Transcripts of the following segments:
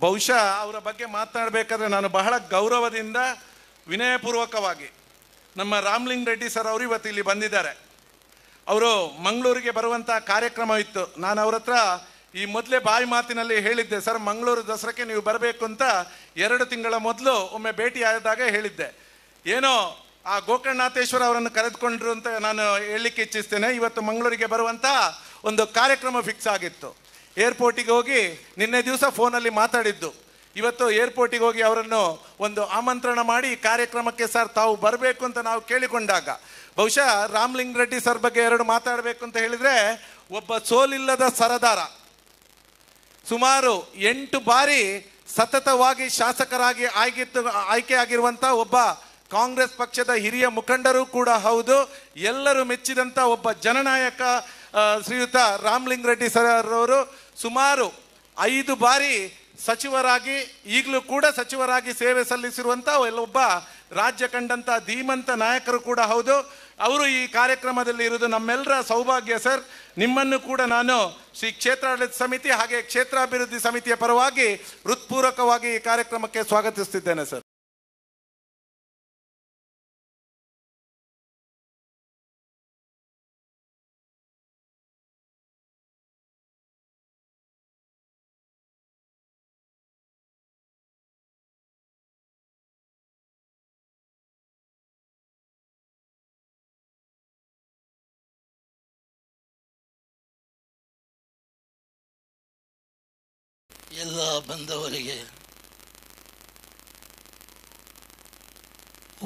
ಬಹುಶಃ ಅವರ ಬಗ್ಗೆ ಮಾತನಾಡಬೇಕಾದ್ರೆ ನಾನು ಬಹಳ ಗೌರವದಿಂದ ವಿನಯಪೂರ್ವಕವಾಗಿ ನಮ್ಮ ರಾಮಲಿಂಗ ರೆಡ್ಡಿ ಸರ್ ಅವರು ಇವತ್ತು ಇಲ್ಲಿ ಬಂದಿದ್ದಾರೆ. ಅವರು ಮಂಗಳೂರಿಗೆ ಬರುವಂಥ ಕಾರ್ಯಕ್ರಮ ಇತ್ತು. ನಾನು ಅವ್ರ ಹತ್ರ ಈ ಮೊದಲೇ ಬಾಯಿ ಮಾತಿನಲ್ಲಿ ಹೇಳಿದ್ದೆ, ಸರ್ ಮಂಗಳೂರು ದಸರಾಕ್ಕೆ ನೀವು ಬರಬೇಕು ಅಂತ 2 ತಿಂಗಳ ಮೊದಲು ಒಮ್ಮೆ ಭೇಟಿ ಆದಾಗ ಹೇಳಿದ್ದೆ. ಏನೋ ಆ ಗೋಕರ್ಣನಾಥೇಶ್ವರ ಅವರನ್ನು ಕರೆದುಕೊಂಡ್ರು ಅಂತ ನಾನು ಹೇಳಲಿಕ್ಕೆ ಇಚ್ಛಿಸ್ತೇನೆ. ಇವತ್ತು ಮಂಗಳೂರಿಗೆ ಬರುವಂಥ ಒಂದು ಕಾರ್ಯಕ್ರಮ ಫಿಕ್ಸ್ ಆಗಿತ್ತು. ಏರ್ಪೋರ್ಟಿಗೆ ಹೋಗಿ ನಿನ್ನೆ ದಿವಸ ಫೋನಲ್ಲಿ ಮಾತಾಡಿದ್ದು, ಇವತ್ತು ಏರ್ಪೋರ್ಟಿಗೆ ಹೋಗಿ ಅವರನ್ನು ಒಂದು ಆಮಂತ್ರಣ ಮಾಡಿ ಕಾರ್ಯಕ್ರಮಕ್ಕೆ ಸರ್ ತಾವು ಬರಬೇಕು ಅಂತ ನಾವು ಕೇಳಿಕೊಂಡಾಗ, ಬಹುಶಃ ರಾಮಲಿಂಗ ರೆಡ್ಡಿ ಸರ್ ಬಗ್ಗೆ 2 ಮಾತಾಡಬೇಕು ಅಂತ ಹೇಳಿದರೆ, ಒಬ್ಬ ಸೋಲಿಲ್ಲದ ಸರದಾರ, ಸುಮಾರು 8 ಬಾರಿ ಸತತವಾಗಿ ಶಾಸಕರಾಗಿ ಆಯ್ಕೆ ಆಗಿರುವಂಥ ಒಬ್ಬ ಕಾಂಗ್ರೆಸ್ ಪಕ್ಷದ ಹಿರಿಯ ಮುಖಂಡರು ಕೂಡ ಹೌದು, ಎಲ್ಲರೂ ಮೆಚ್ಚಿದಂಥ ಒಬ್ಬ ಜನನಾಯಕ ಶ್ರೀಯುತ ರಾಮಲಿಂಗ ರೆಡ್ಡಿ ಸರ್ ಅವರು ಸುಮಾರು 5 ಬಾರಿ ಸಚಿವರಾಗಿ, ಈಗಲೂ ಕೂಡ ಸಚಿವರಾಗಿ ಸೇವೆ ಸಲ್ಲಿಸಿರುವಂಥ ಒಬ್ಬ ರಾಜ್ಯ ಕಂಡಂಥ ಧೀಮಂತ ನಾಯಕರು ಕೂಡ ಹೌದು. ಅವರು ಈ ಕಾರ್ಯಕ್ರಮದಲ್ಲಿ ಇರುವುದು ನಮ್ಮೆಲ್ಲರ ಸೌಭಾಗ್ಯ ಸರ್. ನಿಮ್ಮನ್ನು ಕೂಡ ನಾನು ಶ್ರೀ ಕ್ಷೇತ್ರಾಡಳಿತ ಸಮಿತಿ ಹಾಗೆ ಕ್ಷೇತ್ರಾಭಿವೃದ್ಧಿ ಸಮಿತಿಯ ಪರವಾಗಿ ಹೃತ್ಪೂರ್ವಕವಾಗಿ ಈ ಕಾರ್ಯಕ್ರಮಕ್ಕೆ ಸ್ವಾಗತಿಸುತ್ತಿದ್ದೇನೆ ಸರ್. ಎಲ್ಲ ಬಂದವರಿಗೆ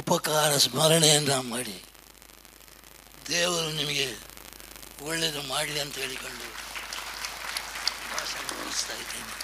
ಉಪಕಾರ ಸ್ಮರಣೆಯನ್ನು ಮಾಡಿ ದೇವರು ನಿಮಗೆ ಒಳ್ಳೆಯದು ಮಾಡಲಿ ಅಂತ ಹೇಳಿಕೊಂಡು ಭಾಷಣ ಮುಗಿಸ್ತಾ ಇದ್ದೇನೆ.